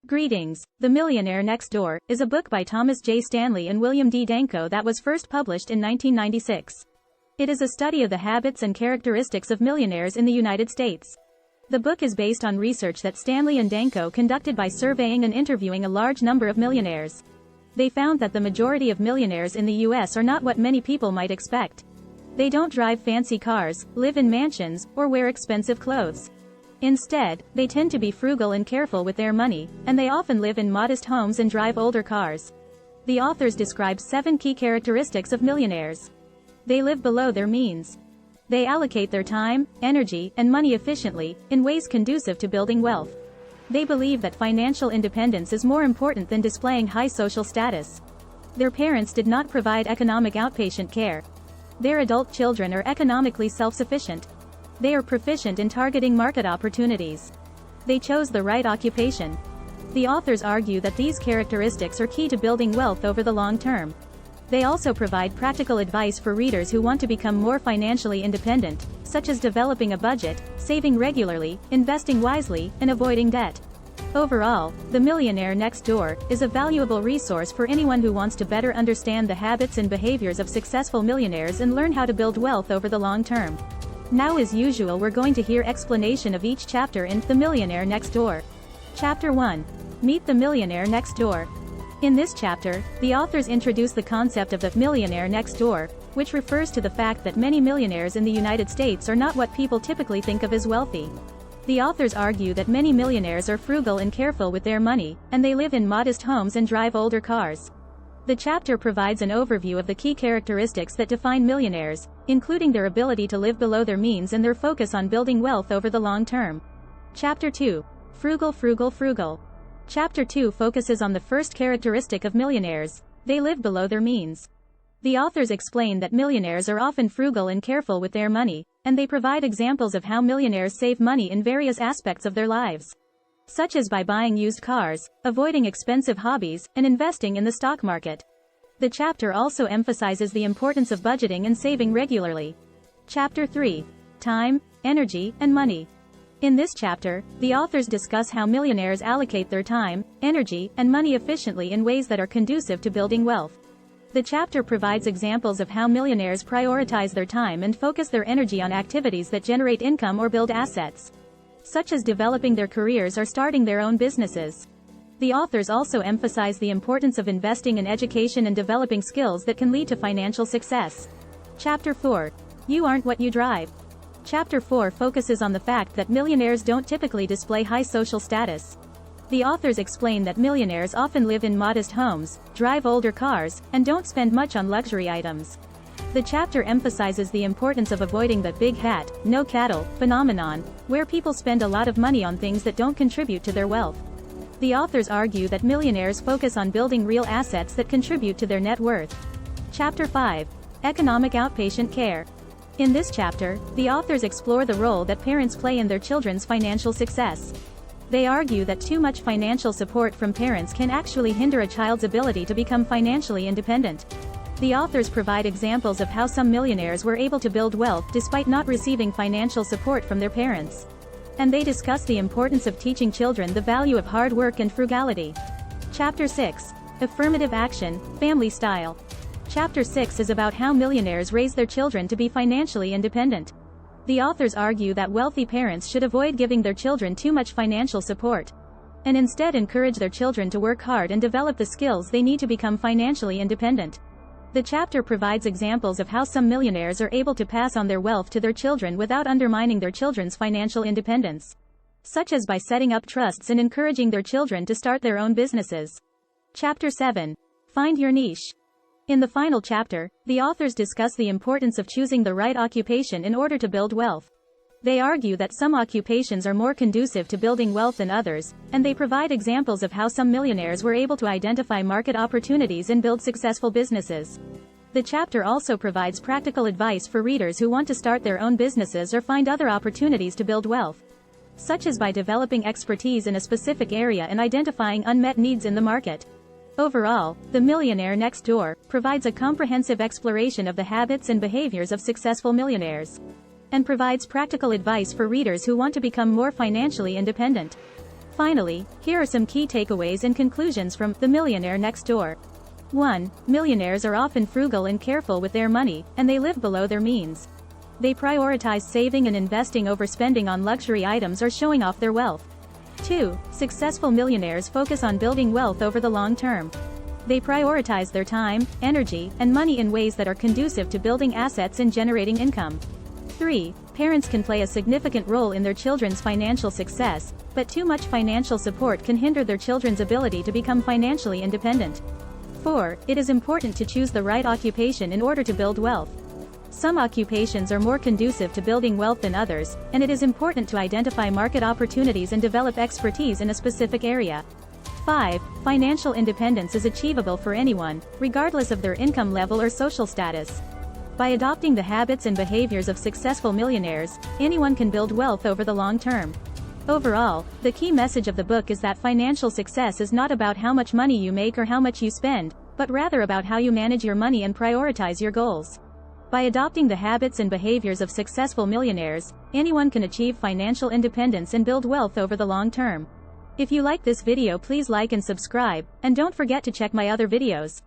Greetings. The Millionaire Next Door is a book by Thomas J. Stanley and William D. Danko that was first published in 1996. It is a study of the habits and characteristics of millionaires in the United States. The book is based on research that Stanley and Danko conducted by surveying and interviewing a large number of millionaires. They found that the majority of millionaires in the U.S. are not what many people might expect. They don't drive fancy cars, live in mansions, or wear expensive clothes. Instead, they tend to be frugal and careful with their money, and they often live in modest homes and drive older cars. The authors describe 7 key characteristics of millionaires. They live below their means. They allocate their time, energy, and money efficiently, in ways conducive to building wealth. They believe that financial independence is more important than displaying high social status. Their parents did not provide economic outpatient care. Their adult children are economically self-sufficient. They are proficient in targeting market opportunities. They chose the right occupation. The authors argue that these characteristics are key to building wealth over the long term. They also provide practical advice for readers who want to become more financially independent, such as developing a budget, saving regularly, investing wisely, and avoiding debt. Overall, The Millionaire Next Door is a valuable resource for anyone who wants to better understand the habits and behaviors of successful millionaires and learn how to build wealth over the long term. Now, as usual, we're going to hear explanation of each chapter in The Millionaire Next Door. Chapter 1. Meet the Millionaire Next Door. In this chapter, the authors introduce the concept of the millionaire next door, which refers to the fact that many millionaires in the United States are not what people typically think of as wealthy. The authors argue that many millionaires are frugal and careful with their money, and they live in modest homes and drive older cars. The chapter provides an overview of the key characteristics that define millionaires, including their ability to live below their means and their focus on building wealth over the long term. Chapter 2. Frugal, frugal, frugal. Chapter 2 focuses on the first characteristic of millionaires: they live below their means. The authors explain that millionaires are often frugal and careful with their money, and they provide examples of how millionaires save money in various aspects of their lives, such as by buying used cars, avoiding expensive hobbies, and investing in the stock market. The chapter also emphasizes the importance of budgeting and saving regularly. Chapter 3. Time, energy, and money. In this chapter, the authors discuss how millionaires allocate their time, energy, and money efficiently in ways that are conducive to building wealth. The chapter provides examples of how millionaires prioritize their time and focus their energy on activities that generate income or build assets, such as developing their careers or starting their own businesses. The authors also emphasize the importance of investing in education and developing skills that can lead to financial success. Chapter 4. You aren't what you drive. Chapter 4 focuses on the fact that millionaires don't typically display high social status. The authors explain that millionaires often live in modest homes, drive older cars, and don't spend much on luxury items. The chapter emphasizes the importance of avoiding the big hat, no cattle phenomenon, where people spend a lot of money on things that don't contribute to their wealth. The authors argue that millionaires focus on building real assets that contribute to their net worth. Chapter 5. Economic outpatient care. In this chapter, the authors explore the role that parents play in their children's financial success. They argue that too much financial support from parents can actually hinder a child's ability to become financially independent. The authors provide examples of how some millionaires were able to build wealth despite not receiving financial support from their parents. And they discuss the importance of teaching children the value of hard work and frugality. Chapter 6. Affirmative action, family style. Chapter 6 is about how millionaires raise their children to be financially independent. The authors argue that wealthy parents should avoid giving their children too much financial support, and instead encourage their children to work hard and develop the skills they need to become financially independent. The chapter provides examples of how some millionaires are able to pass on their wealth to their children without undermining their children's financial independence, such as by setting up trusts and encouraging their children to start their own businesses. Chapter 7. Find your niche. In the final chapter, the authors discuss the importance of choosing the right occupation in order to build wealth. They argue that some occupations are more conducive to building wealth than others, and they provide examples of how some millionaires were able to identify market opportunities and build successful businesses. The chapter also provides practical advice for readers who want to start their own businesses or find other opportunities to build wealth, such as by developing expertise in a specific area and identifying unmet needs in the market. Overall, The Millionaire Next Door provides a comprehensive exploration of the habits and behaviors of successful millionaires, and provides practical advice for readers who want to become more financially independent. Finally, here are some key takeaways and conclusions from The Millionaire Next Door. 1. Millionaires are often frugal and careful with their money, and they live below their means. They prioritize saving and investing over spending on luxury items or showing off their wealth. 2. Successful millionaires focus on building wealth over the long term. They prioritize their time, energy, and money in ways that are conducive to building assets and generating income. 3. Parents can play a significant role in their children's financial success, but too much financial support can hinder their children's ability to become financially independent. 4. It is important to choose the right occupation in order to build wealth. Some occupations are more conducive to building wealth than others, and it is important to identify market opportunities and develop expertise in a specific area. 5. Financial independence is achievable for anyone, regardless of their income level or social status. By adopting the habits and behaviors of successful millionaires, anyone can build wealth over the long term. Overall, the key message of the book is that financial success is not about how much money you make or how much you spend, but rather about how you manage your money and prioritize your goals. By adopting the habits and behaviors of successful millionaires, anyone can achieve financial independence and build wealth over the long term. If you like this video, please like and subscribe, and don't forget to check my other videos.